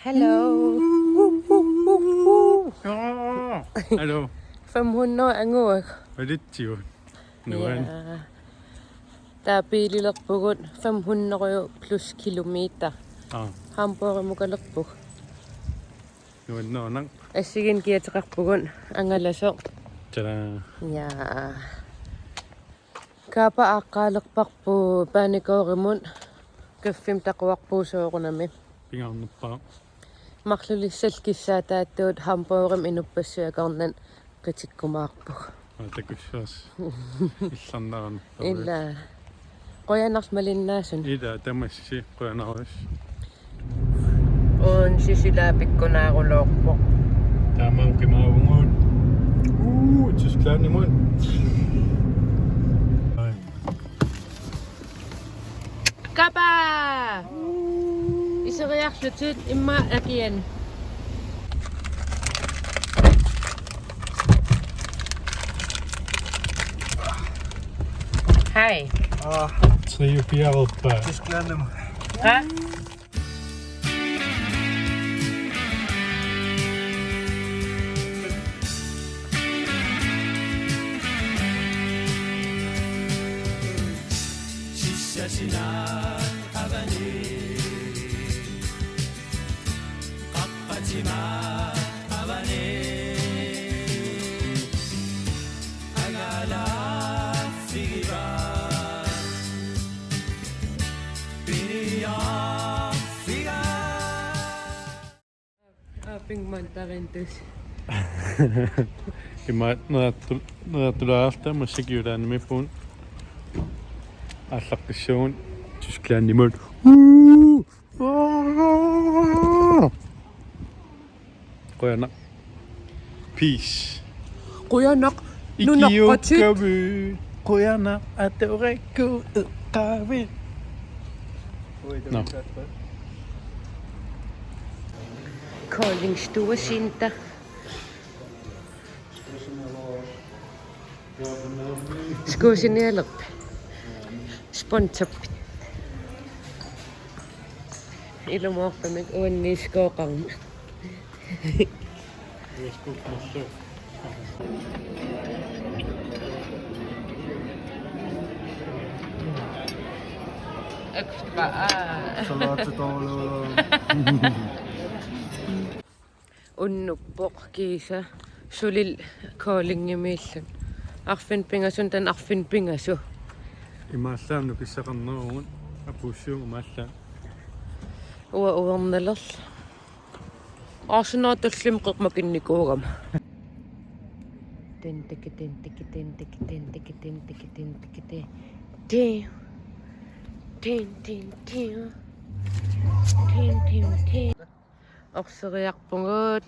Hello. Hallo. 500 angurk. Hvad er det, Tio? Nu er Ja. Der er bilillerpugut 500 plus kilometer. Hamburg mukallerpug. Nu er det noget. Asigin giatrarpugun angalaso. Tada. Ja. Kapa aqalerparpu panikorimun. Kaffim taqwaqpuusuuqunami. Pingerne bare. Maqlulissallkissaataattuut Hamburgim inuppassiakarnan qitikkumaarpug. Og det kunne også. Illandaren. Illa qoyanarmalinaasun. Ida, der må jeg sige, prøver jeg også. On sisilapikkunaaruloorpo. Der er mange meget unge. Tyskland i munden. Kapa! Iseriarlutit imma akian. Hej. Tre, fire år på. Tyskland i munden. Ja? Pingmantarentus. Når du er efter musikuddannet med på en allakation Tyskland i munden. Rønner. Peace. Quyanaq nunaqqatit. Rønner at det er rigtig gavi. Nå. Koldingstuasinta. Skuusinealerp. Sponsorpit. Ilumorpamik uanniiskooqarma. Ekstra. Salatetaler. Unnuppoq kiisa sulil koolingimiillan arfinpingasun tan arfinpingasu Imaallaan nukissaqarnerugun apussuugu maalla uwa uernalerl arsunaatullim qeqmakinnikuugama tentiki tentiki tentiki tentiki tentiki tentiki te tin tin tin tin tin tin Orseriarpungut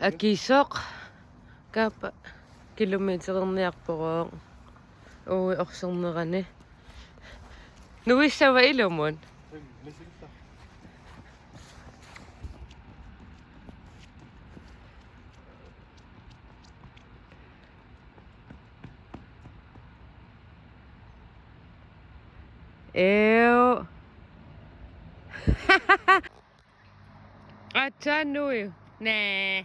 akisoq kapa kilometererniarporoq ui orsernerani nuissava ilumun Ew. Atsanui. Nää.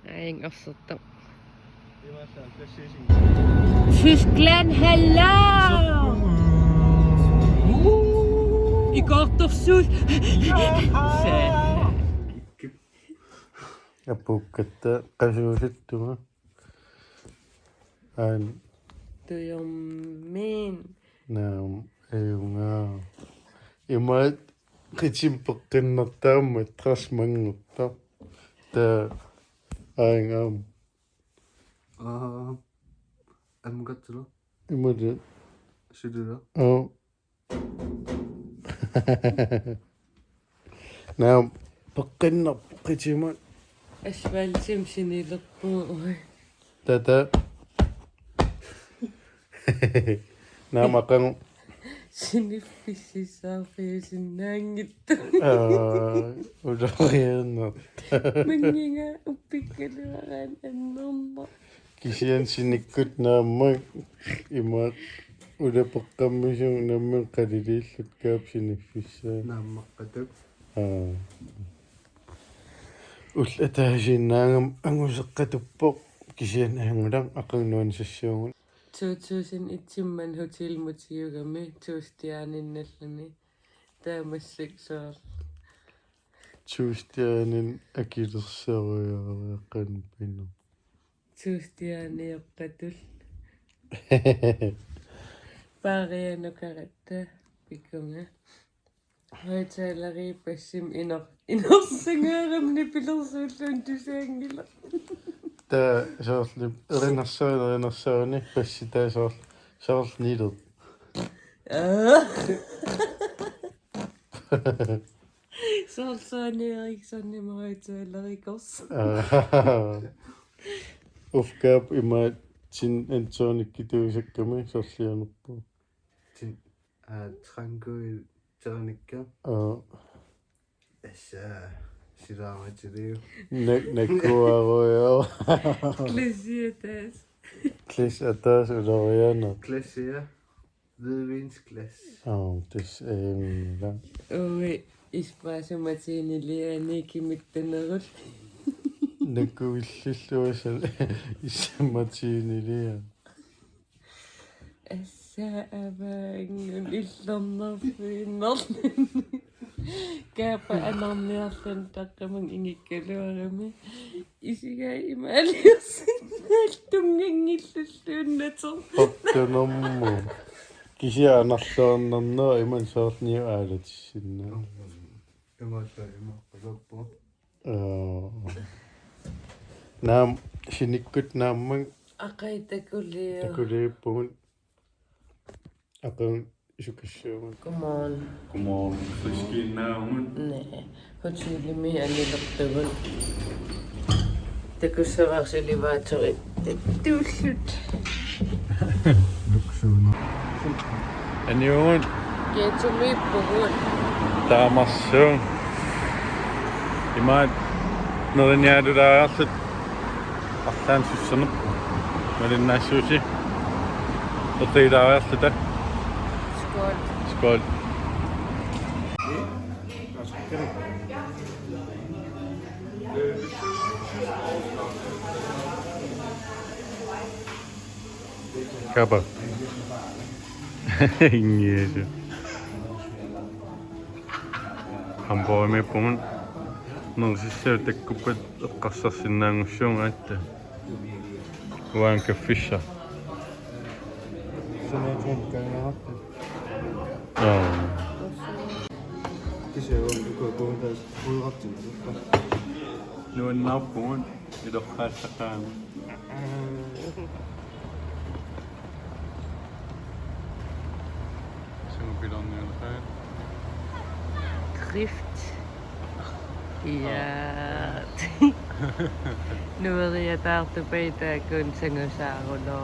Aing ossuttu. Tyskland, hello! I kortorsuus. apukkatta qasuusittuga aan Tuyommin. naam ayunga imaat qitimpeqqinnertaamma trasmangutta ta aingam Almugatselo. imade Sidira. naam peqqinner qitimat Asfaltim sinilerpuu. tata naam aqang Siniffississaarfiusinnaangittu. udarianner Manginga uppikkaluaraan annerma. kisian sinikkut naamma imaat улапеққаммисуг наммин қалилииллут каапсиникфиссаа Нааммаққатук. уллатаасиннаангам ангусеққатуппоқ кисиан ангулам аққунгуан сассуугун 2001 hotelmotiugami tuustiaaninналлани таамассаксоор туустианин акилерсеруйареққан пинну tuustiaaniоққатул парианукаратта пиккунга хойталери пассим инерсингаарамни пилерсууллуун тусаангила та соорлу эринерсуани пасситаасоор соорлнилер Solsanieriksonimhoitaallerikors. Ufkaap ima tin antoonikituusakkami sorlianerpu. Tin tranquil ternikka. Assa silaamatilu. Nakkuaruyo. Glesietas. Klis atas uloriana. Glassia. Hvidvinsglas. Das la. Oi, espresso martini nikimittanerul. Nakkuillilluusal issammatinilia. Assa avaangun illernerfiinnerlun. Kaapa anarniarlan taqqamang ingikkaluarami. Isigai imaaliusinnaaltungangillulluunnater. Ottunermu. Kisia anarluarnernaa iman soorniu aalatissinna. Imaallaimaqqalappu. Naam sinikkut naamman Aqaitakulliu. takuliippugun aqan isukassuugun. Godmorgen. Godmorgen. Friskinnaamun. Nej, hotellimi anilertugun. Takussavarsalivaatorit tullut. Luksuuna. Aniugun Kiatumippugun. taamarsuun. Imaat nerinnialulaarlut арлаан суссернерпу. Малиннаасsuusi. Otiilaaриарлута. Skål. Skål. Kappa. Ingeese. Hamburgermippumun nersissautakkuppat eqqarsarsinnaangussuungaatta. Uan kaffissa. Sanatronkaangaarta. Kisiaruukukuutas uiratsinnerpa. Nuannaappugun ilorqaassaqaami. Sungupilarniulqaa. Drift. Ja. Nu ved jeg, at der er tilbage, der er kun ting og sager under.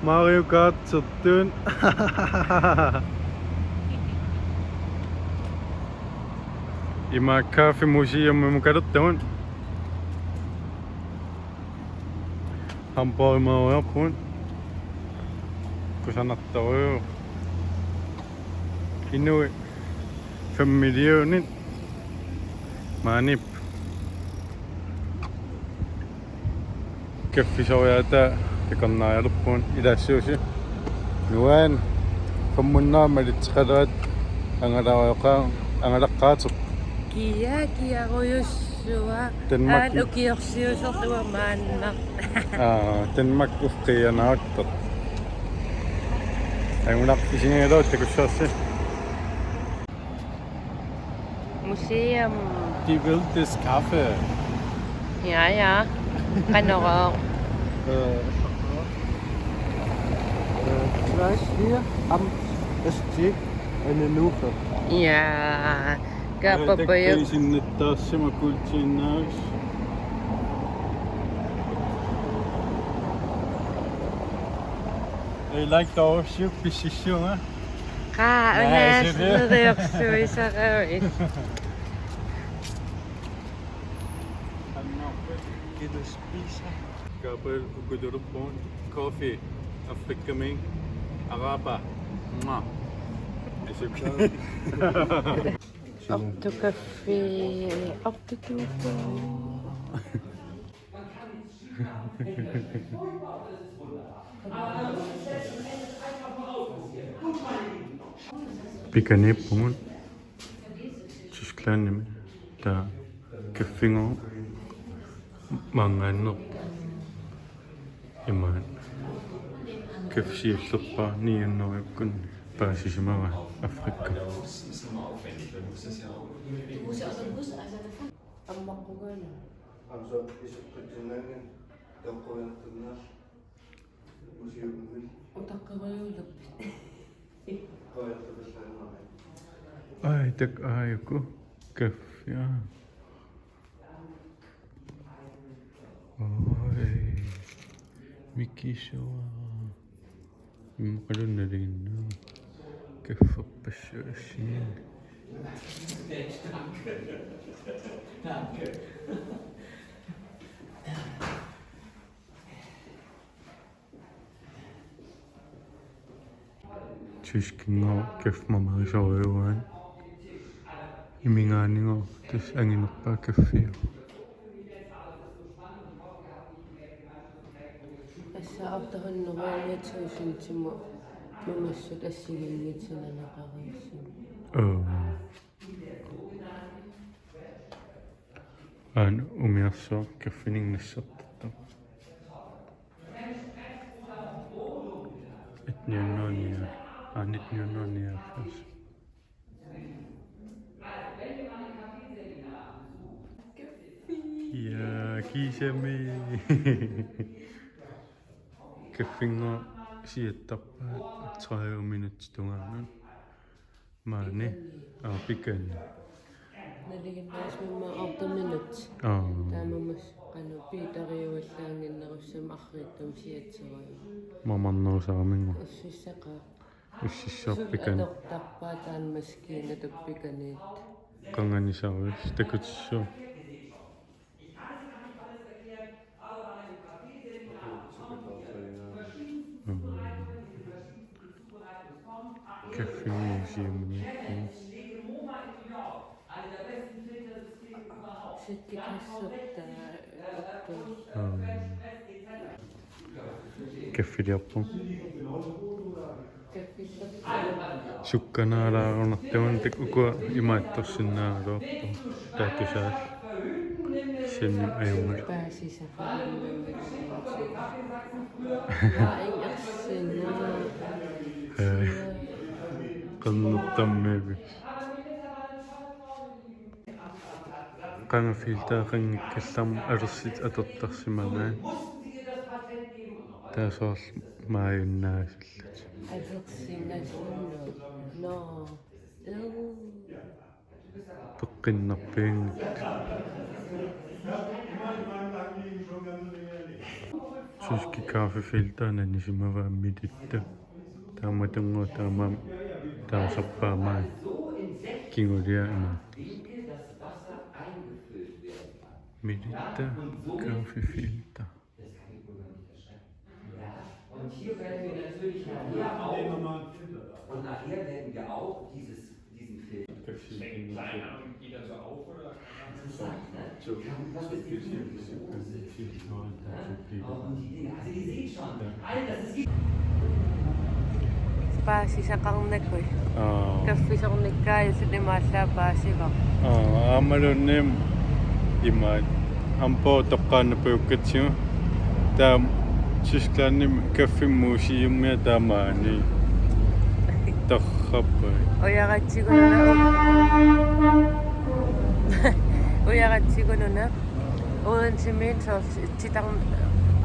Mario Kart sertuun. Ima Kaffe Museum mukalertagun. Hamburgermauerpun. Kusanartaruyu. Inui 5 millioner. Manip. Kaffisoriata takarnaajaluppuun ilaassuusi. Nuan fammunnaamalitteqalaat angalaqqaatuq. Kia rojussua. Danmark. Ukiorsiuserlua maanna. Danmark ufqianaaqtat. Angulaq isingaluut takussaarsi. Museum. Die wildes Kaffe. Ja. Rennerør. Gleich hier am Estig eine Nuche. Ja. Kapapayo. Sinnettaassima kultiinnaas. Ei like oorsiuk pississuunga. Unaasneriorsuisaqavit. spiser. Gabriel Uguduruporn. Coffee. Afrika Ming. Araba. Mwah. Up to cafe, up to tubo. Pikane pungun. Tyskland nemme. Der kaffinger. Manganop. Iman. Kaffiilluppa niinnoikkun pääsisimava Afrikka. Also, ich habe lange der Projekte nach Museum will. Projekte bestellen. Ai, tak aiku. Kaffia. Oi. Mikishoa. Maqalun nalinnu. Kaffapassuassin. Tyskingo kaffmamarisoriuan. Iminganingo tus anginerpaa kaffio. Assa afterhånden timo mamassut assigingitsunanaqariussin. An umiarsuaq kaffiningnassertattu. Etniunnuania. Anitniunnuaniaffas. Ja, kisami. Kaffingo siattarpaat 30 minuutsi tungaanun. Maani pikan. Naliginnaas mimma 8 minutes. Taamamas qanu piitariuallaanginnerussam arriittum siatseriu. Mamannuusaamingo. Ussissaqa. Ussissaarpikan. Adortarpaa taan maskiina tuppikaniit. Qanganisarus takutissuu. Kaffemuseum. Kaffiliappu. Sukkanaalaarunartamun tak ukua imaattorsinnaaruortu taatusaal sannim ajungal. Qannurtammivi. Qangafiltaaqanngikkallarmu alersit atortarsimagaan. Taasoorl maajunnaasallati. No. Peqinnarpiingit. Tyski kaffefiltaanani simavaa mititta. Taamatungua taamaam taasarpaamaan kingulia imaattas. Mititta kaffefilter. Und hier werden wir natürlich und nachher werden wir auch diesen Film. Kleiner und geht er so auf oder? Interessant, ne? Was ist die also ihr seht schon, all das ist Paasisaqarnakui. Kaffisornikkaayullunimaallaa paasiva. Amalunnim imaat ampo toqqaannapuukkatsigu taam Tysklandim kaffemuseumia taamaani tarrappai. Uyaqatsigununa udensimin så titan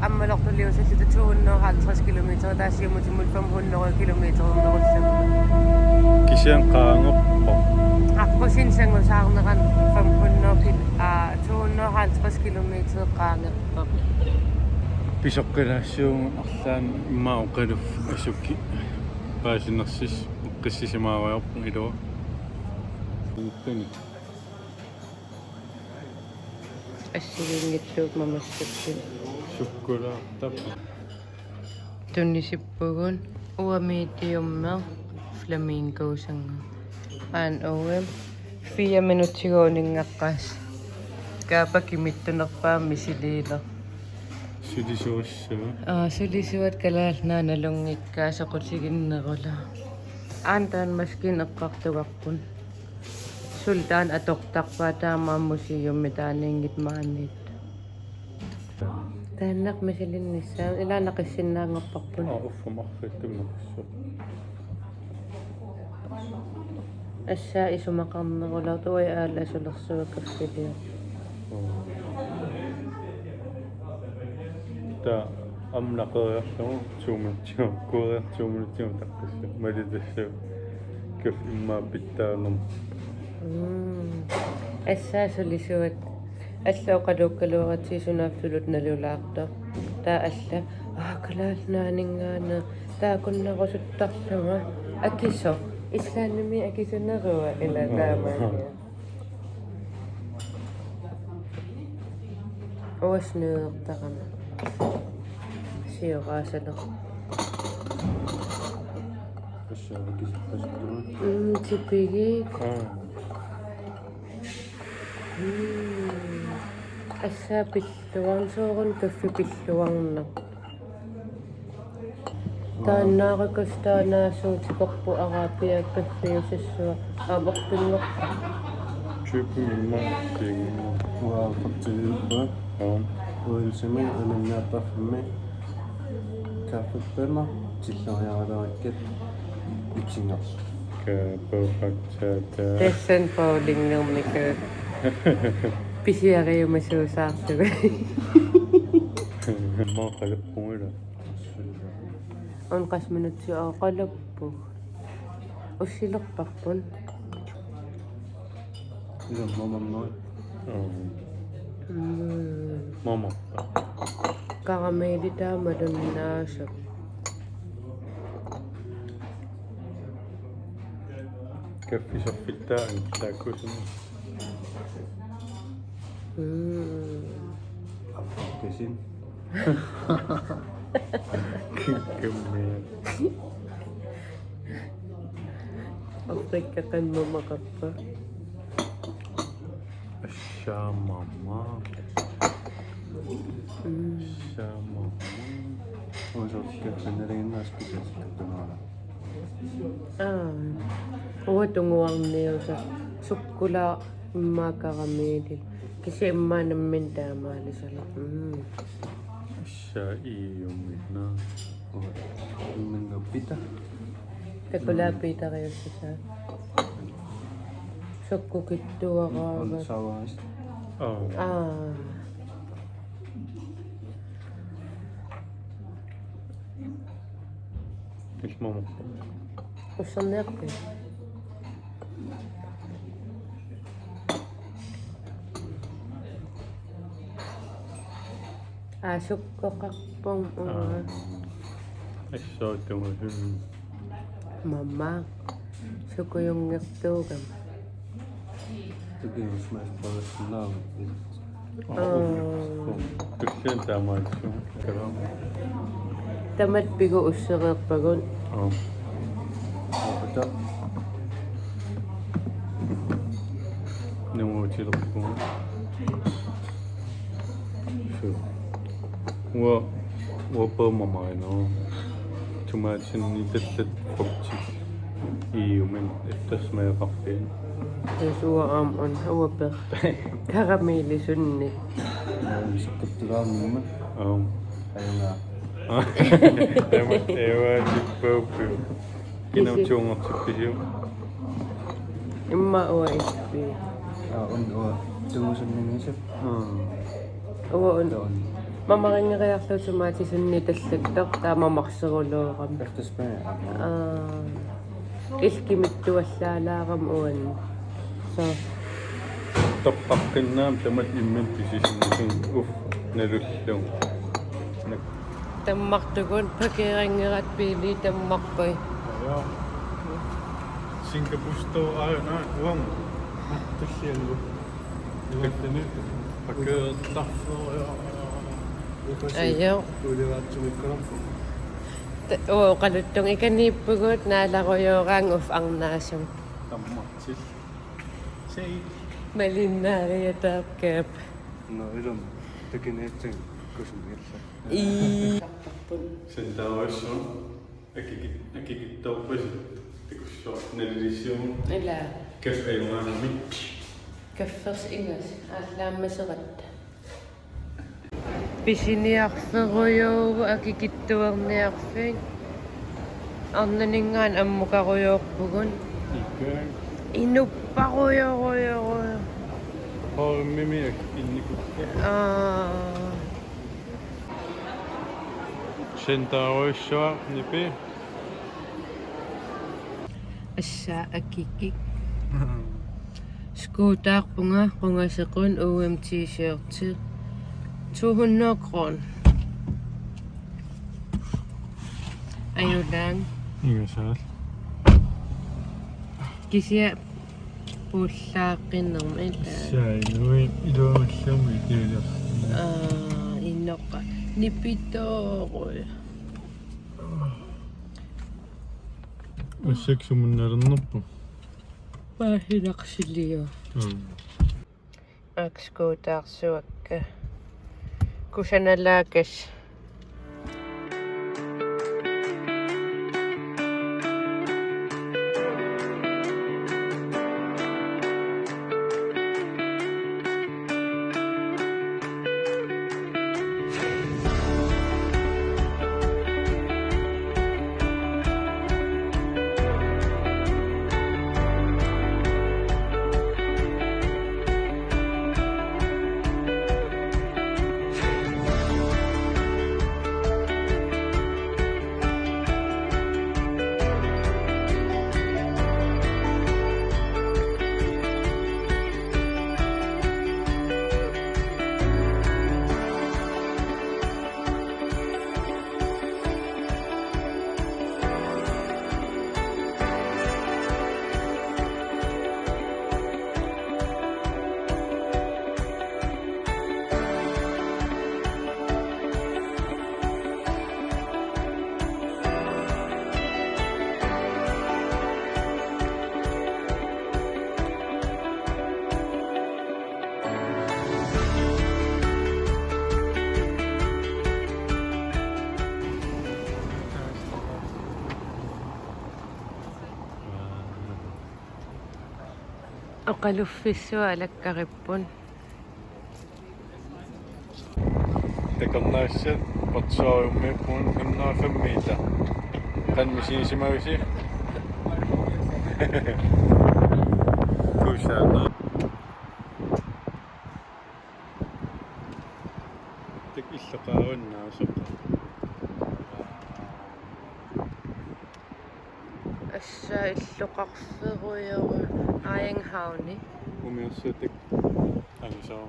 ammalortuliusalluta 250 kilometer taasiumutimul 500 kilometer umnerullam. Kisian qaangorpo. Aqqusin sangusaarneran 250 kilometer qaangerpa. Pisoqqilaassiugu arlaan immaauqaluf asukki paasinersis qissisimaaviarpu ilua. Tani. ассигингитсуут мамассаппит Sukkulaattap. туннисиппугун уамиитиуммер фламинкоусанга аан оуэм 4 минутигоонингаqqaas каапа кимиттунерпаамми силиилер Sulisuussua. суlisuat калаалнаа налунгиккаа соқутигиннерула аан таан маскин эққартугаққун султаан атортарпаа таамааммусиумми таанингит маанниит тааннақ масилиннссаа илаанақиссиннаангорпарпун Uffumaqsittunnaqssu. ассаа исумақарнерулаа туи аала сулерсуаккаффилиа Та амнақериарлугу 2 минутиу куреер 2 минутиу таққисса малитассу кэф имма питтаанерм. ассаа сулисуат аллаоқалууккалуаратсисунаафтулут налулаарта таа алла калаалнаанинггаана таакуннерусуттарлуга акисо ислаанними акисунеруа ила таамаания оснеэртарама сиораасалер Ассаавакисаппасуттугу. типиги ассаа пиллуарсуурун каффи пиллуарна тааннаарикус таанаасуутикорпу араапиа каффиусассуа авортуннер Чипимма тигимма. Wow, faktiilpa. Uilsimi anannaapparfimmi kaaffippanner tilleriaralarakkat utsingerl. Perfect. тессэн паулингермика писиариумасуусаартуга Маақалаппуила. он 5 минутсиа qalappu уссилерпарпун Ila mamamnoi. Мама. карамели таамалуннаасап Каффи соффиттаан тааккусун. Afkesin. Кэммэ. африккакан мамакаппа Шамама. Шамама. Uusokkaffinarinnaaskusiaskattunaala. уатунгуарниуса суккула иммаакарамиили киси иммаанаммин таамаалисала Шаиумина. Immingappita. такулаапиитариуссаса суккукиттуараага Unsavaas. Исмама. уссерниарпи суккоқарпум Ассаатумасун. мама сукуюнгертуугам Tukiusmaaspalassunaavat. Туллиан таамаатсуу. Карам. тамат пигу уссереерпагун Apata. Нуутилерпу. Уаппамамаано. Тумаатсинни таллат фоктик. Иумен эттасмаақарпин. суаам он хавапер карамели сунни Iskattugaarnimma. Ayungaa. Эва типпауппу. Кинаутунгортипписиу. имма оиспи On tumusunningisap. он On мамарингериарлуутумаати сунни таллаттар таамамарсерулуурам efterspær. илкимиттуаллаалаарам уан со Топпаққиннаам тамат имман писисиннисун уф налуллун. таммартугун пакерингерат пили таммарпай Ja. Singapore står uang. Tulliangu. Iwattanu. Ayaw. Oo, kalutong ikanipugot nalakoyorang of ang nasong. Malinari tapkep. No, ilan tekin etsin kysymyksiä. Sen tauossa äkikittaupasit tikussa nelisium Ila. kef ei maanami. Kaffers ingas. Aslaammaserat. Pisiniarferuyogu akikittuarniarfing. Arnaningaan ammukaruyoorpugun. Ikään. Inupparuyoruyoruyo. Harmimi innikukka. Sen tauossa nipi. Assa akikik. Skuutaarpunga qungasequn UM t-shirt. 200 kron. Ayulang. Inga saal. Kisia pullaaqinnerma ila. Sai iluamallami tiilas. Innoqa. Nipitooruy. Ussaksumunnalernerpu. Pahilaqsilio. Akskuutaarsuakka. Kusanalaakas. Oqaluffissua alakkarippun. Tekannaissat patsaajummippun kannaafammiita. Qanmisiisimagisi. Kusaana. Tek illaqaavannaasuq. Assa illuqarferuyoru aayanghauni. Umiussutik angisoo.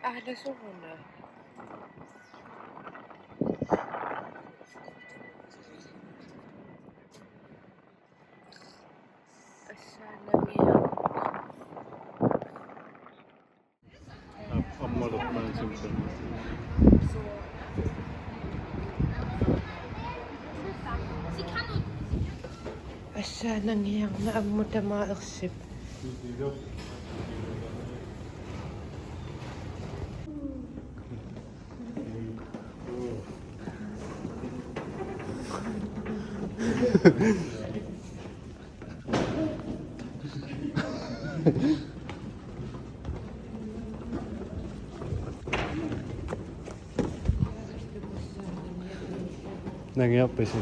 Ahlasuvuna. Assa langia. Ammaluk mansumpan. Assa nangiarna ammutamaersip. Nangiappisi.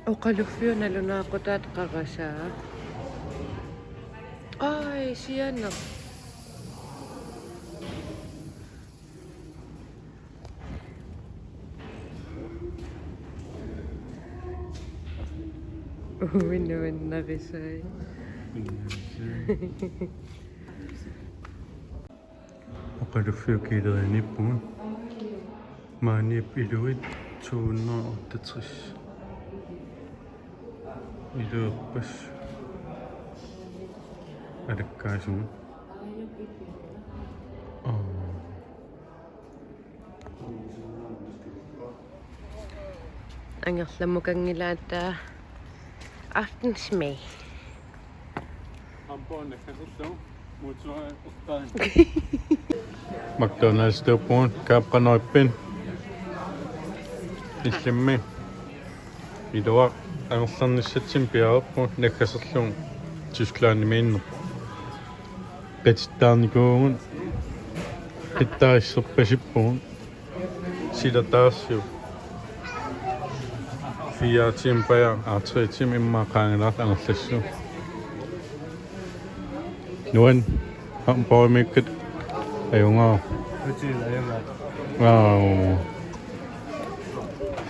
Oqaluffio nalunaaqutat qaqasaa. Ai, siana. Uinuinnarisai. Oqaluffiukiilerinippugun maaniip iluit 268 iluerpas alakkaasugun Angerlamukangilaattaa aftensmag. McDonald's tuppuun kaapqanoippin illimmi iluaq angerlarnissatsim piarappu nakkaserluun Tysklandimiinner qatittaarnikuugun qittarisserpasippugun silataarsio 4 timer bager R3 timer immaaqaangilaart angerlassu nuan hampoimikket ayungaa wow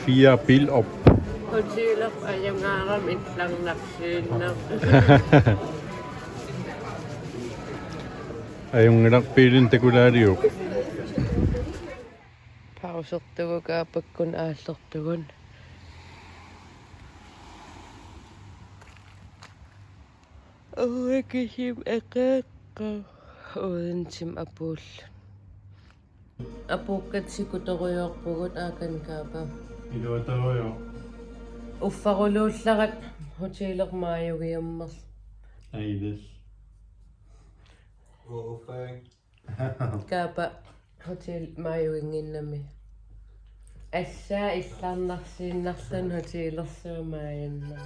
4 bil op Hotelak ayangaaram itlarnarsiinner. ayungilaq piilin takulaaliuq Pausertugukaappakkun aallertugun. Kisim eqeqqa uunsim apuul. Apuukkat sikutoriorpugut aakankaapa. iluataruyo Uffaruluullarat hoteelermaayugiammer. aides Kaapa hotel maayuginginnami. Assaa illarnarsiinnarlan hoteelersuumaayanna.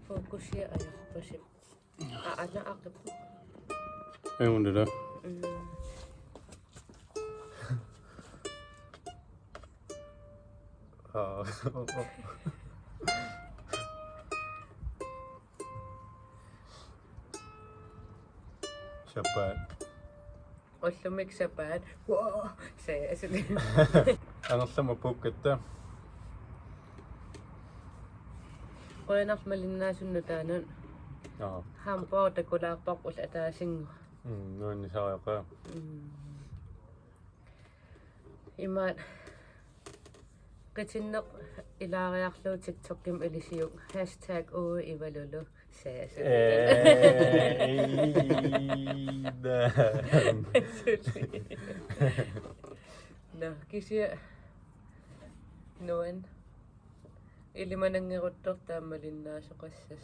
Fokusia ajappasim. Ana aqip. ayundala Shabat Ollumik sapaat. Wow, say asli. angerlama puukkatta Qoyanarmalinnaasunnutaanan hampoo takulaarparpul ataasingu. nuannisariaqaa Imaat Qitinneq ilaariarlu TikTokim ilisiuk #uivalulu saas. No, kisia noan ilimanangeruttor taammalinnaasuqassas.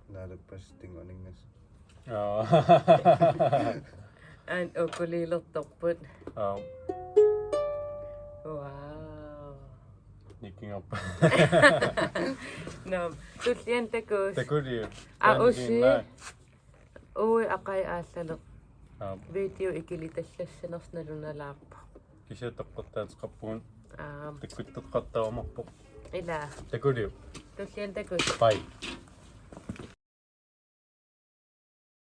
Naalappas tingoningas. An ukulilertorput. Oh, Wow. sneaking up. No, tullian takus. Takuri. Usi. Ui aqai aallalaq. Video ikilitallassanersnalunalaarpa. Kisia toqqortaatiqappuun Aam takkutteqqartaamarpoq. ila Takuri. tullian takus. Bye.